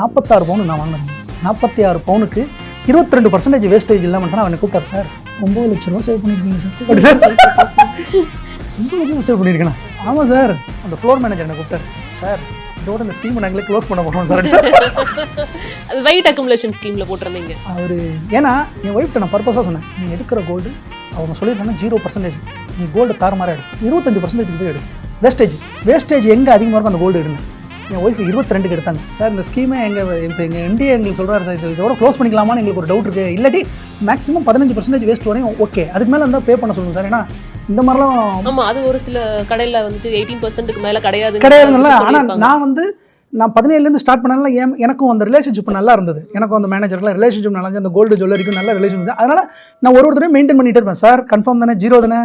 46 பவுன் நான் வாங்கினேன். 46 பவுனுக்கு 22% வேஸ்டேஜ் இல்லாமல் தான் அவனை கூப்பிட்டார். சார் 9 லட்ச ரூபா சேவ் பண்ணியிருக்கீங்க சார். 9 லட்சம் சேவ் பண்ணியிருக்கேண்ணா. ஆமாம் சார். அந்த ஃப்ளோர் மேனேஜர் என்ன கூப்பிட்டார். சார் இதோட இந்த ஸ்கீம் நாங்களே க்ளோஸ் பண்ண போகிறோம் சார். வெயிட் அக்குமுலேஷன் ஸ்கீமில் போட்டிருந்தீங்க அவர். ஏன்னா என் ஒய்ஃப்ட்ட நான் பர்பஸாக சொன்னேன், நீ எடுக்கிற கோல்டு அவங்க சொல்லியிருக்காங்க 0%, நீ கோல்டு தாறுமாறாக எடு, 25% போய் எடு. வேஸ்டேஜ் எங்கே அதிகமாக இருக்கும் அந்த கோல்டு எடுங்க. என் ஒய்ஃப் 22க்கு எடுத்தாங்க. சார் இந்த ஸ்கீமே இப்போ எங்கள் என்டிஏ எங்களுக்கு சொல்கிறாரு சார், இதோட க்ளோஸ் பண்ணிக்கலாமான்னு எங்களுக்கு ஒரு டவுட் இருக்குது. இல்லாட்டி மேக்ஸிமம் 15% வேஸ்ட் வரையும் ஓகே, அதுக்கு மேலே இருந்தால் பே பண்ண சொல்லுங்கள் சார். ஏன்னா இந்த மாதிரிலாம் ஆமாம், அது ஒரு சில கடையில் வந்துட்டு 18%க்கு மேலே கிடையாதுங்களா. ஆனால் நான் 17லேருந்து ஸ்டார்ட் பண்ணனால எனக்கும் அந்த ரிலேஷன்ஷிப் நல்லா இருந்தது. எனக்கும் அந்த மேனேஜருக்குலாம் ரிலேஷன்ஷிப் நல்லா இருந்தது. அந்த கோல்டு ஜுவல்லரிக்கும் நல்ல ரிலேஷன் இருந்தது. அதனால் நான் ஒருத்தரையும் மெயின்டைன் பண்ணிகிட்டே இருப்பேன். சார் கன்ஃபார்ம் தானே, ஜீரோ தானே,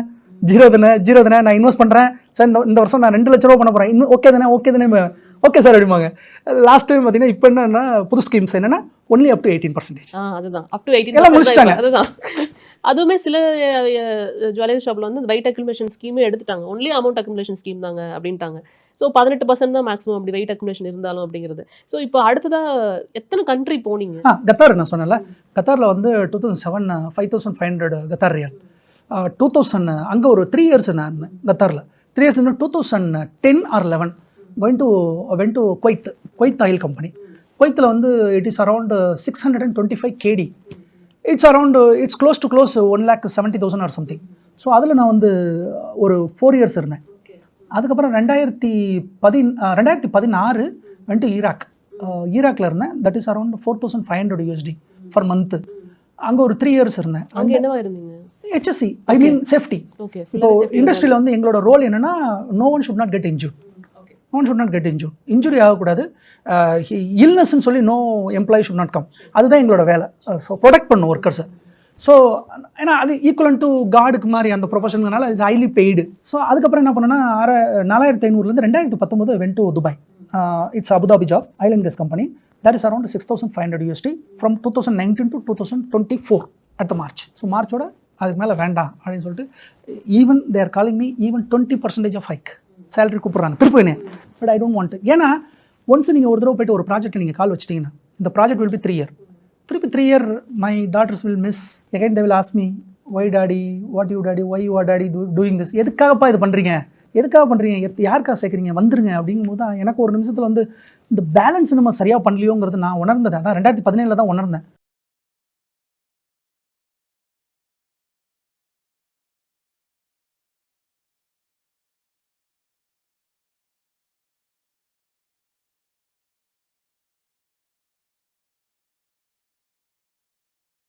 நான் இன்வெஸ்ட் பண்ணுறேன் சார், இந்த வருஷம் நான் 2 லட்ச ரூபா பண்ண போகிறேன், இன்னும் ஓகே தானே ஓகே சார் அப்படிம்பாங்க. லாஸ்ட் டைம் பார்த்தீங்கன்னா இப்போ என்னன்னா புது ஸ்கீம்ஸ் என்னன்னா ஒன்லி அப் டு 18%. அதுதான் அப் டு 18% அதுதான். அதுவுமே சில ஜுவல்லரி ஷாப்பில் வந்து வெயிட் அக்குமுலேஷன் ஸ்கீமே எடுத்துட்டாங்க. ஒன்லி அமௌண்ட் அக்குமுலேஷன் ஸ்கீம் தாங்க அப்படின்ட்டாங்க. ஸோ 18% தான் மேக்ஸிமம் அப்படி வெயிட் அக்குமுலேஷன் இருந்தாலும் அப்படிங்கிறது. ஸோ இப்போ அடுத்ததாக எத்தனை கண்ட்ரி போனீங்க? கத்தார் நான் சொன்னேன்ல, கத்தாரில் வந்து 2007 5500 கத்தார் ரியால். 2000 அங்கே ஒரு 3 இயர்ஸ் நான் இருந்தேன் கத்தாரில். 3 years 2010 or 11 went to Kuwait oil company. குவைத்தில் வந்து it is around 625 KD. It's close to 1,70,000 or something. So அதில் நான் வந்து ஒரு 4 இயர்ஸ் இருந்தேன். அதுக்கப்புறம் 2016 went to ஈராக்கில் இருந்தேன். That is around $4,500 for month. அங்கே ஒரு 3 இயர்ஸ் இருந்தேன். அங்கே என்னவா இருந்தீங்க? HSC, ஐ மீன் சேஃப்டி. இப்போ இண்டஸ்ட்ரியில் வந்து எங்களோட ரோல் என்னென்னா no one should not get injured. Injury ஆகக்கூடாது. இல்னஸ்ன்னு சொல்லி no employee should not come. அதுதான் எங்களோட வேலை. ஸோ ப்ரொடெக்ட் பண்ணும் ஒர்க்கர்ஸை. ஸோ ஏன்னா அது ஈக்குவலன் டு கார்டுக்கு மாதிரி அந்த ப்ரொஃபஷனுங்கனால இது ஹைலி பெய்டு. ஸோ அதுக்கப்புறம் என்ன பண்ணேன்னா 4500 2019 went to Dubai. It's Abu Dhabi job, island gas company. That is around $6,500 from 2019 to 2024 at the March. So மார்ச்சோட அதுக்கு மேலே வேண்டாம் அப்படின்னு சொல்லிட்டு even they are calling me even 20% of hike salary கூப்பிட்றாங்க திருப்பி என்ன. But I don't want. ஏன்னா ஒன்ஸ் நீங்கள் ஒரு தடவை போய்ட்டு ஒரு ப்ராஜெக்ட்டில் நீங்கள் கால் வச்சிட்டிங்கன்னா இந்த ப்ராஜெக்ட் வில் பி 3 year. திருப்பி 3 year my daughters will miss again. They will ask me why daddy, what you daddy, why you are daddy doing this. எதுக்காகப்பா இது பண்ணுறீங்க, யாருக்கா சேர்க்குறீங்க, வந்துருங்க அப்படிங்கும்போது தான் எனக்கு ஒரு நிமிஷத்தில் வந்து இந்த பேலன்ஸ் நம்ம சரியாக பண்ணலையோங்கிறது நான் உணர்ந்தேன். அதான் 2017 தான் உணர்ந்தேன்.